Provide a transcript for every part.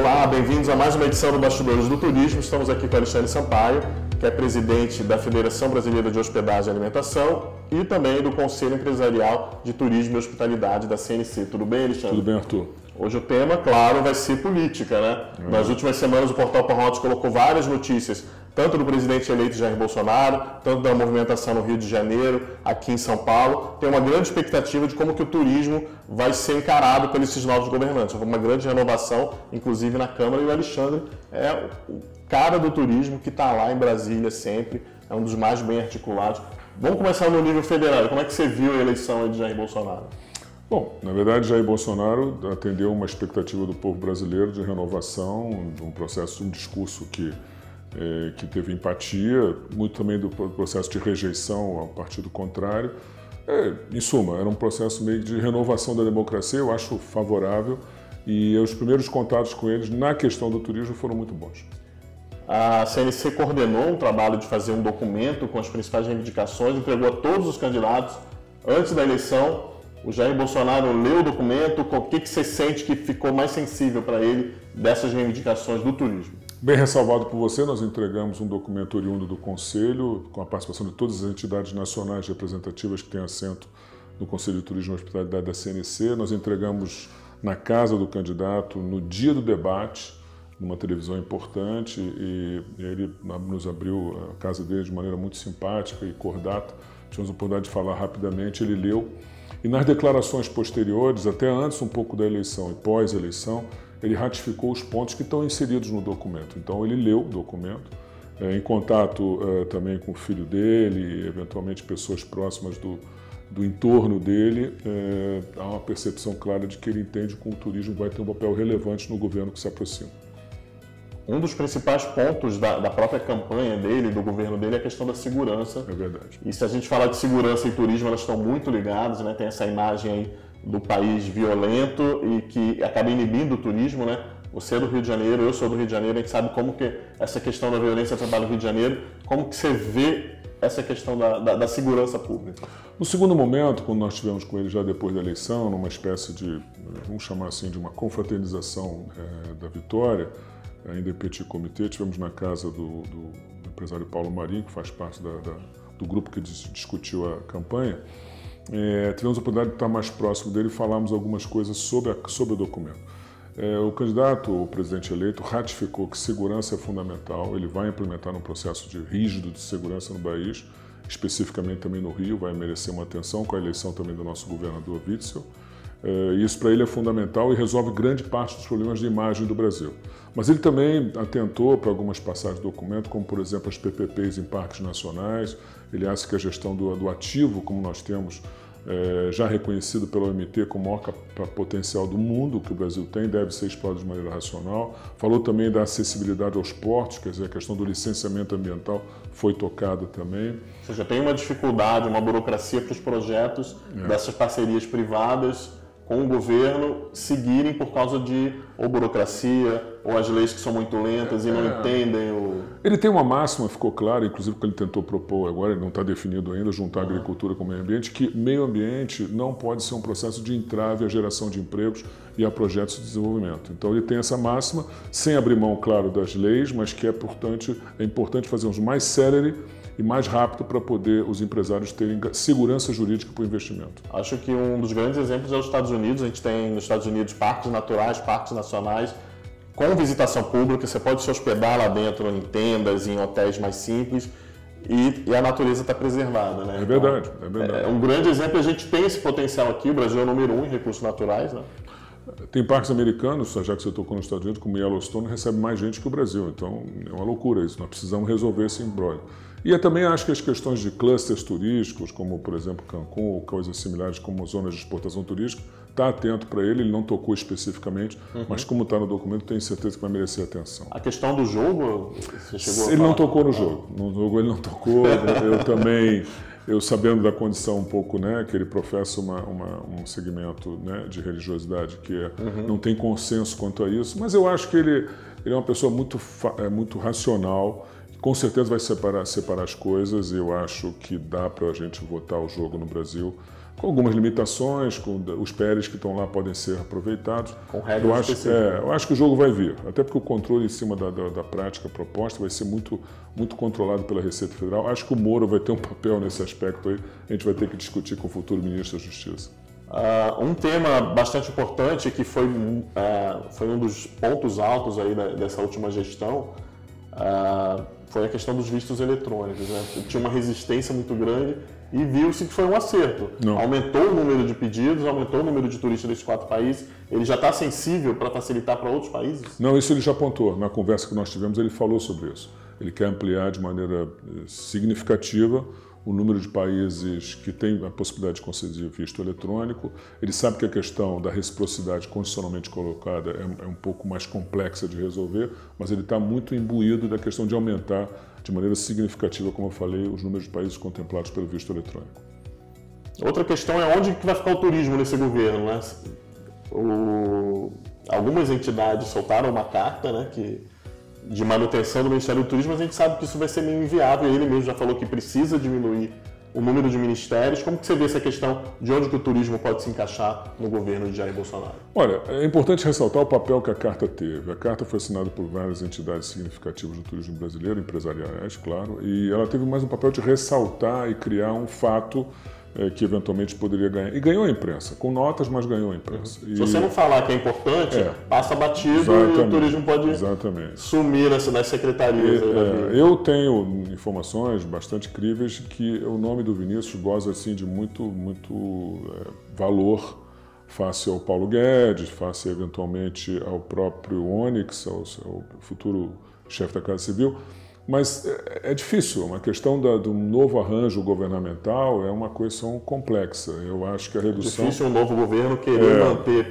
Olá, bem-vindos a mais uma edição do Bastidores do Turismo. Estamos aqui com Alexandre Sampaio, que é presidente da Federação Brasileira de Hospedagem e Alimentação e também do Conselho Empresarial de Turismo e Hospitalidade da CNC. Tudo bem, Alexandre? Tudo bem, Arthur. Hoje o tema, claro, vai ser política, né? Nas últimas semanas o Portal Parrotes colocou várias notícias, tanto do presidente eleito Jair Bolsonaro, tanto da movimentação no Rio de Janeiro, aqui em São Paulo. Tem uma grande expectativa de como que o turismo vai ser encarado por esses novos governantes. Uma grande renovação, inclusive na Câmara, e o Alexandre é o cara do turismo que está lá em Brasília sempre, é um dos mais bem articulados. Vamos começar no nível federal. Como é que você viu a eleição de Jair Bolsonaro? Bom, na verdade, Jair Bolsonaro atendeu uma expectativa do povo brasileiro de renovação, de um processo, um discurso que teve empatia, muito também do processo de rejeição ao partido contrário. Em suma, era um processo meio de renovação da democracia, eu acho favorável, e os primeiros contatos com eles na questão do turismo foram muito bons. A CNC coordenou um trabalho de fazer um documento com as principais reivindicações, entregou a todos os candidatos antes da eleição. O Jair Bolsonaro leu o documento, o que você sente que ficou mais sensível para ele dessas reivindicações do turismo? Bem ressalvado por você, nós entregamos um documento oriundo do Conselho, com a participação de todas as entidades nacionais representativas que têm assento no Conselho de Turismo e Hospitalidade da CNC. Nós entregamos na casa do candidato, no dia do debate, numa televisão importante, e ele nos abriu a casa dele de maneira muito simpática e cordata. Tivemos a oportunidade de falar rapidamente, ele leu. E nas declarações posteriores, até antes um pouco da eleição e pós-eleição, ele ratificou os pontos que estão inseridos no documento. Então ele leu o documento, em contato também com o filho dele, eventualmente pessoas próximas do entorno dele, há uma percepção clara de que ele entende que o turismo vai ter um papel relevante no governo que se aproxima. Um dos principais pontos da própria campanha dele, do governo dele, é a questão da segurança. É verdade. E se a gente falar de segurança e turismo, elas estão muito ligadas, né? Tem essa imagem aí do país violento e que acaba inibindo o turismo, né? Você é do Rio de Janeiro, eu sou do Rio de Janeiro, a gente sabe como que essa questão da violência trabalha no Rio de Janeiro, como que você vê essa questão da segurança pública? No segundo momento, quando nós estivemos com ele já depois da eleição, numa espécie de, vamos chamar assim, de uma confraternização da vitória, ainda em petit comité, tivemos na casa do empresário Paulo Marinho, que faz parte do grupo que discutiu a campanha. Tivemos a oportunidade de estar mais próximo dele e falarmos algumas coisas sobre o documento. O candidato, o presidente eleito, ratificou que segurança é fundamental, ele vai implementar um processo rígido de segurança no país, especificamente também no Rio, vai merecer uma atenção com a eleição também do nosso governador Witzel. Isso para ele é fundamental e resolve grande parte dos problemas de imagem do Brasil. Mas ele também atentou para algumas passagens do documento, como por exemplo as PPPs em parques nacionais. Ele acha que a gestão do ativo, como nós temos, já reconhecido pela OMT como o maior potencial do mundo que o Brasil tem, deve ser explorado de maneira racional. Falou também da acessibilidade aos portos, quer dizer, a questão do licenciamento ambiental foi tocada também. Ou seja, tem uma dificuldade, uma burocracia para os projetos dessas parcerias privadas com o governo seguirem por causa de ou burocracia ou as leis que são muito lentas e não entendem o... Ele tem uma máxima, ficou claro, inclusive que ele tentou propor agora, ele não está definido ainda, juntar a agricultura com o meio ambiente, que meio ambiente não pode ser um processo de entrave à geração de empregos e a projetos de desenvolvimento. Então ele tem essa máxima, sem abrir mão, claro, das leis, mas que é importante fazermos mais célere e mais rápido para poder os empresários terem segurança jurídica para o investimento. Acho que um dos grandes exemplos é os Estados Unidos. A gente tem nos Estados Unidos parques naturais, parques nacionais, com visitação pública. Você pode se hospedar lá dentro em tendas, em hotéis mais simples e a natureza está preservada, né? É verdade, então, é verdade. Um grande exemplo, a gente tem esse potencial aqui. O Brasil é o número 1 em recursos naturais, né? Tem parques americanos, já que você tocou nos Estados Unidos, como Yellowstone, recebe mais gente que o Brasil. Então é uma loucura isso, nós precisamos resolver esse imbróglio. E eu também acho que as questões de clusters turísticos, como por exemplo Cancún ou coisas similares como zonas de exportação turística, está atento para ele não tocou especificamente, mas como está no documento, tenho certeza que vai merecer atenção. A questão do jogo, você chegou a falar? Ele não tocou no jogo, ele não tocou, eu também... Eu sabendo da condição um pouco, né, que ele professa um segmento, né, de religiosidade que não tem consenso quanto a isso, mas eu acho que ele é uma pessoa muito racional, com certeza vai separar as coisas, e eu acho que dá para a gente votar o jogo no Brasil com algumas limitações, com os PLs que estão lá podem ser aproveitados. Com regras específicas. Eu acho que o jogo vai vir, até porque o controle em cima da prática proposta vai ser muito controlado pela Receita Federal. Acho que o Moro vai ter um papel nesse aspecto aí, a gente vai ter que discutir com o futuro ministro da Justiça. Um tema bastante importante que foi um dos pontos altos aí dessa última gestão foi a questão dos vistos eletrônicos, né? Tinha uma resistência muito grande e viu-se que foi um acerto. Não. Aumentou o número de pedidos, aumentou o número de turistas desses 4 países. Ele já está sensível para facilitar para outros países? Não, isso ele já apontou. Na conversa que nós tivemos, ele falou sobre isso. Ele quer ampliar de maneira significativa o número de países que têm a possibilidade de conceder visto eletrônico. Ele sabe que a questão da reciprocidade constitucionalmente colocada é um pouco mais complexa de resolver, mas ele está muito imbuído da questão de aumentar de maneira significativa, como eu falei, os números de países contemplados pelo visto eletrônico. Outra questão é onde que vai ficar o turismo nesse governo, né? Algumas entidades soltaram uma carta, né, de manutenção do Ministério do Turismo, mas a gente sabe que isso vai ser meio inviável. Ele mesmo já falou que precisa diminuir o número de ministérios. Como que você vê essa questão de onde que o turismo pode se encaixar no governo de Jair Bolsonaro? Olha, é importante ressaltar o papel que a carta teve. A carta foi assinada por várias entidades significativas do turismo brasileiro, empresariais, claro, e ela teve mais um papel de ressaltar e criar um fato que eventualmente poderia ganhar. E ganhou a imprensa, com notas, mas ganhou a imprensa. Se você não falar que é importante, passa batido. Exatamente. E o turismo pode sumir nas secretarias. Eu tenho informações bastante críveis que o nome do Vinícius goza assim, de muito valor face ao Paulo Guedes, face eventualmente ao próprio Onyx, ao futuro chefe da Casa Civil. Mas é difícil, uma questão do novo arranjo governamental é uma questão complexa. Eu acho que a redução... É difícil um novo governo querer manter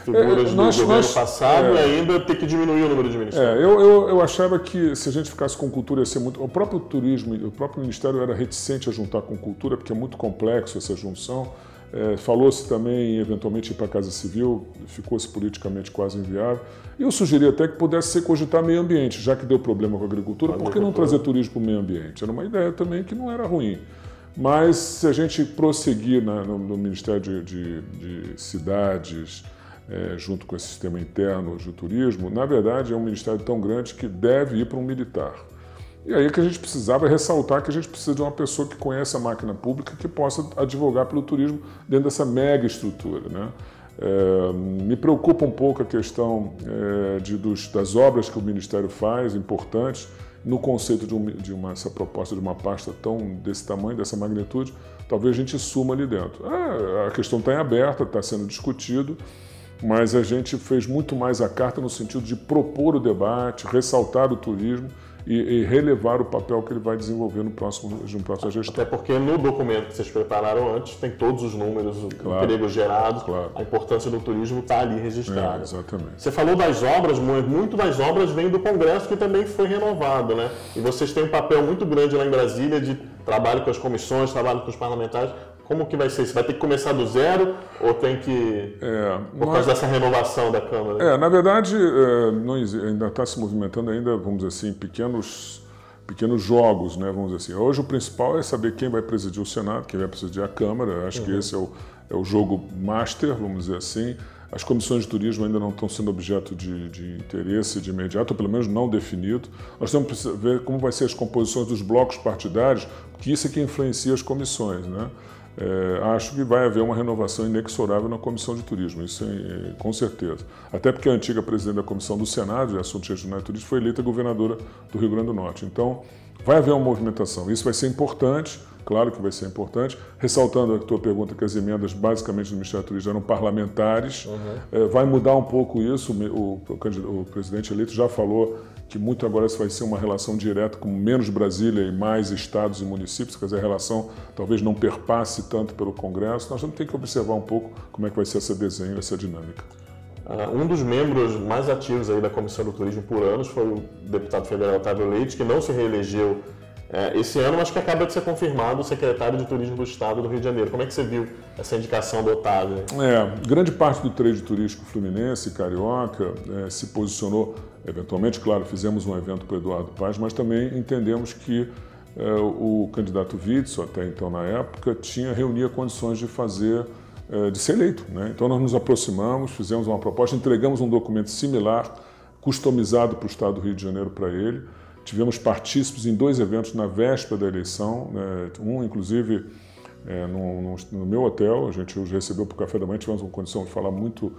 figuras do governo passado e ainda ter que diminuir o número de ministérios. Eu achava que se a gente ficasse com cultura ia ser muito... O próprio turismo, o próprio Ministério era reticente a juntar com cultura, porque é muito complexo essa junção. Falou-se também, eventualmente, ir para a Casa Civil, ficou-se politicamente quase inviável. E eu sugeri até que pudesse ser cogitar meio ambiente, já que deu problema com a agricultura, por que não trazer turismo para o meio ambiente? Era uma ideia também que não era ruim. Mas se a gente prosseguir no Ministério de Cidades, junto com esse sistema interno de turismo, na verdade é um ministério tão grande que deve ir para um militar. E aí que a gente precisava ressaltar que a gente precisa de uma pessoa que conheça a máquina pública que possa advogar pelo turismo dentro dessa mega estrutura, né? Me preocupa um pouco a questão das obras que o Ministério faz, importantes, no conceito essa proposta de uma pasta desse tamanho, dessa magnitude, talvez a gente suma ali dentro. A questão está em aberta, está sendo discutido, mas a gente fez muito mais a carta no sentido de propor o debate, ressaltar o turismo e relevar o papel que ele vai desenvolver no próximo gestão. Até porque no documento que vocês prepararam antes tem todos os números, o emprego gerado, a importância do turismo está ali registrada. Exatamente. Você falou das obras, muito das obras vêm do Congresso, que também foi renovado, né? E vocês têm um papel muito grande lá em Brasília de trabalho com as comissões, trabalho com os parlamentares. Como que vai ser? Você vai ter que começar do zero ou tem que... por causa dessa renovação da Câmara? Na verdade, ainda está se movimentando ainda, vamos dizer assim, pequenos jogos, né? Vamos dizer assim. Hoje o principal é saber quem vai presidir o Senado, quem vai presidir a Câmara. Acho que esse é o jogo master, vamos dizer assim. As comissões de turismo ainda não estão sendo objeto de interesse de imediato, ou pelo menos não definido. Nós temos que ver como vai ser as composições dos blocos partidários, porque isso é que influencia as comissões, né? Acho que vai haver uma renovação inexorável na Comissão de Turismo, isso com certeza. Até porque a antiga presidente da Comissão do Senado de Assuntos Regionais e Turismo foi eleita governadora do Rio Grande do Norte. Então, vai haver uma movimentação. Isso vai ser importante, claro que vai ser importante. Ressaltando a tua pergunta que as emendas basicamente do Ministério do Turismo eram parlamentares, vai mudar um pouco isso. O presidente eleito já falou que muito agora vai ser uma relação direta com menos Brasília e mais estados e municípios, quer dizer, a relação talvez não perpasse tanto pelo Congresso. Nós vamos ter que observar um pouco como é que vai ser esse desenho, essa dinâmica. Um dos membros mais ativos aí da Comissão do Turismo por anos foi o deputado federal Otávio Leite, que não se reelegeu esse ano, mas que acaba de ser confirmado o secretário de Turismo do Estado do Rio de Janeiro. Como é que você viu essa indicação do Otávio? Grande parte do trade turístico fluminense, carioca, se posicionou, eventualmente, claro, fizemos um evento para o Eduardo Paz, mas também entendemos que o candidato Witzel, até então na época, reunia condições de de ser eleito, né? Então nós nos aproximamos, fizemos uma proposta, entregamos um documento similar, customizado para o Estado do Rio de Janeiro para ele. Tivemos partícipes em 2 eventos na véspera da eleição, né? Um, inclusive, no meu hotel, a gente os recebeu para o café da manhã, tivemos uma condição de falar muito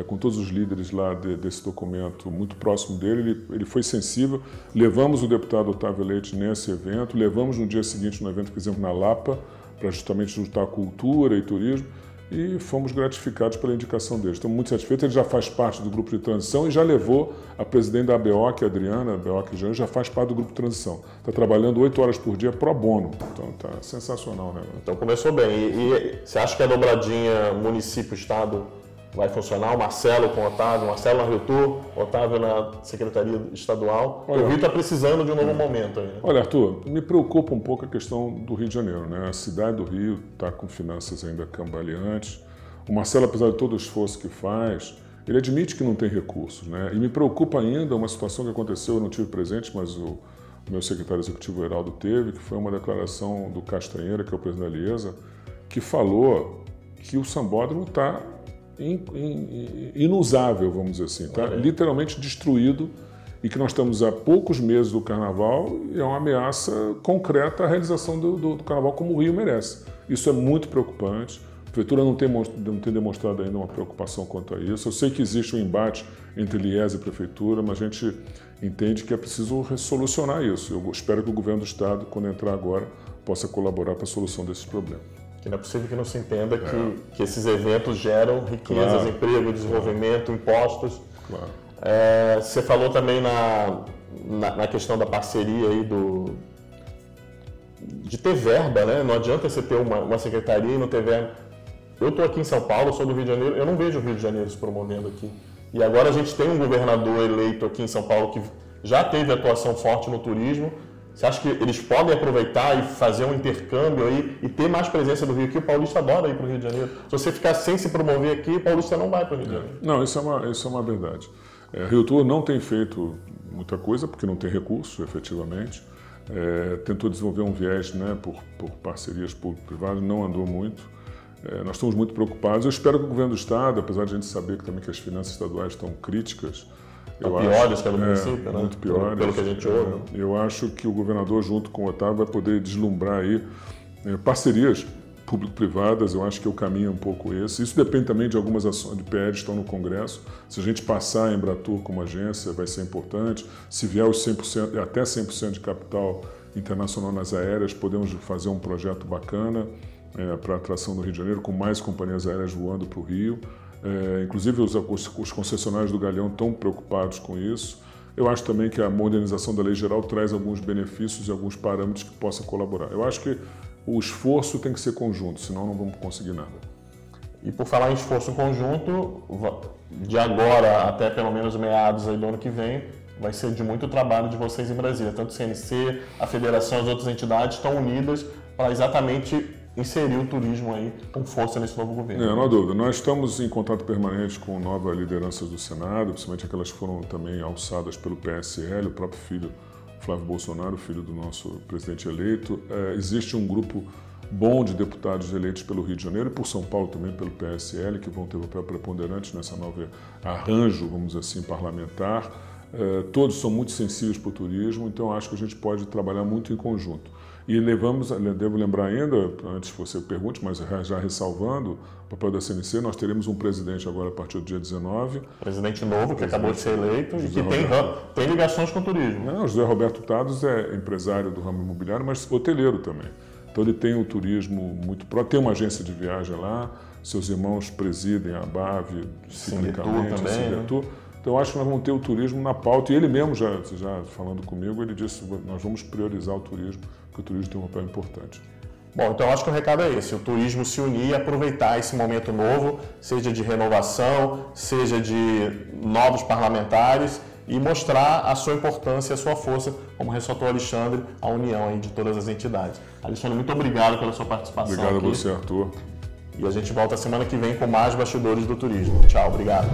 com todos os líderes lá desse documento, muito próximo dele. Ele foi sensível. Levamos o deputado Otávio Leite nesse evento, levamos no dia seguinte no evento que fizemos na Lapa, para justamente juntar cultura e turismo, e fomos gratificados pela indicação dele. Estamos muito satisfeitos. Ele já faz parte do grupo de transição e já levou a presidente da ABEOC, a Adriana ABEOC, já faz parte do grupo de transição. Está trabalhando 8 horas por dia pro bono. Então está sensacional, né? Então começou bem. E você acha que a dobradinha município-estado vai funcionar? O Marcelo com o Otávio, Marcelo na Rio Tour, Otávio na Secretaria Estadual. O Rio está precisando de um novo momento aí, né? Olha, Arthur, me preocupa um pouco a questão do Rio de Janeiro, né? A cidade do Rio está com finanças ainda cambaleantes. O Marcelo, apesar de todo o esforço que faz, ele admite que não tem recursos, né? E me preocupa ainda uma situação que aconteceu, eu não tive presente, mas o meu secretário executivo, Heraldo, teve, que foi uma declaração do Castanheira, que é o presidente da Liesa, que falou que o sambódromo está inusável, vamos dizer assim, tá? Literalmente destruído, e que nós estamos há poucos meses do Carnaval e é uma ameaça concreta à realização do Carnaval como o Rio merece. Isso é muito preocupante. A Prefeitura não tem demonstrado ainda uma preocupação quanto a isso. Eu sei que existe um embate entre Liesa e Prefeitura, mas a gente entende que é preciso solucionar isso. Eu espero que o Governo do Estado, quando entrar agora, possa colaborar para a solução desses problemas. Que não é possível que não se entenda que esses eventos geram riquezas, emprego, desenvolvimento, impostos. Claro. Você falou também na questão da parceria aí de ter verba, né? Não adianta você ter uma secretaria e não ter verba. Eu estou aqui em São Paulo, sou do Rio de Janeiro, eu não vejo o Rio de Janeiro se promovendo aqui. E agora a gente tem um governador eleito aqui em São Paulo que já teve atuação forte no turismo. Você acha que eles podem aproveitar e fazer um intercâmbio aí e ter mais presença do Rio aqui? O paulista adora ir para o Rio de Janeiro. Se você ficar sem se promover aqui, o paulista não vai para o Rio de Janeiro. Não, isso é uma verdade. Rio Tour não tem feito muita coisa, porque não tem recursos, efetivamente. Tentou desenvolver um viés, né, por parcerias público-privadas, não andou muito. Nós estamos muito preocupados. Eu espero que o Governo do Estado, apesar de a gente saber que também que as finanças estaduais estão críticas, piores que a do município, né? Muito piores. Pelo que a gente ouve. Eu acho que o governador, junto com o Otávio, vai poder deslumbrar aí parcerias público-privadas. Eu acho que o caminho é um pouco esse. Isso depende também de algumas ações de PL que estão no Congresso. Se a gente passar a Embratur como agência, vai ser importante. Se vier os 100%, até 100% de capital internacional nas aéreas, podemos fazer um projeto bacana para a atração do Rio de Janeiro, com mais companhias aéreas voando para o Rio. Inclusive os concessionários do Galeão estão preocupados com isso. Eu acho também que a modernização da lei geral traz alguns benefícios e alguns parâmetros que possam colaborar. Eu acho que o esforço tem que ser conjunto, senão não vamos conseguir nada. E por falar em esforço conjunto, de agora até pelo menos meados aí do ano que vem, vai ser de muito trabalho de vocês em Brasília. Tanto o CNC, a federação, as outras entidades estão unidas para exatamente inserir o turismo aí com força nesse novo governo. Não há dúvida. Nós estamos em contato permanente com novas lideranças do Senado, principalmente aquelas que foram também alçadas pelo PSL, o próprio filho Flávio Bolsonaro, filho do nosso presidente eleito. Existe um grupo bom de deputados eleitos pelo Rio de Janeiro e por São Paulo também pelo PSL, que vão ter um papel preponderante nessa nova arranjo, vamos dizer assim, parlamentar. Todos são muito sensíveis para o turismo, então acho que a gente pode trabalhar muito em conjunto. E devo lembrar ainda, antes que você pergunte, mas já ressalvando, o papel da CNC, nós teremos um presidente agora a partir do dia 19. Presidente novo, que acabou de ser eleito e que tem ligações com o turismo. Não, o José Roberto Tados é empresário do ramo imobiliário, mas hoteleiro também. Então ele tem um turismo muito próximo, tem uma agência de viagem lá, seus irmãos presidem a BAV, ciclicamente, a Sindetur. Então, eu acho que nós vamos ter o turismo na pauta. E ele mesmo, já falando comigo, ele disse que nós vamos priorizar o turismo, porque o turismo tem um papel importante. Bom, então eu acho que o recado é esse, o turismo se unir e aproveitar esse momento novo, seja de renovação, seja de novos parlamentares, e mostrar a sua importância e a sua força, como ressaltou o Alexandre, a união aí de todas as entidades. Alexandre, muito obrigado pela sua participação. Obrigado aqui. A você, Arthur. E a gente volta semana que vem com mais bastidores do turismo. Tchau, obrigado.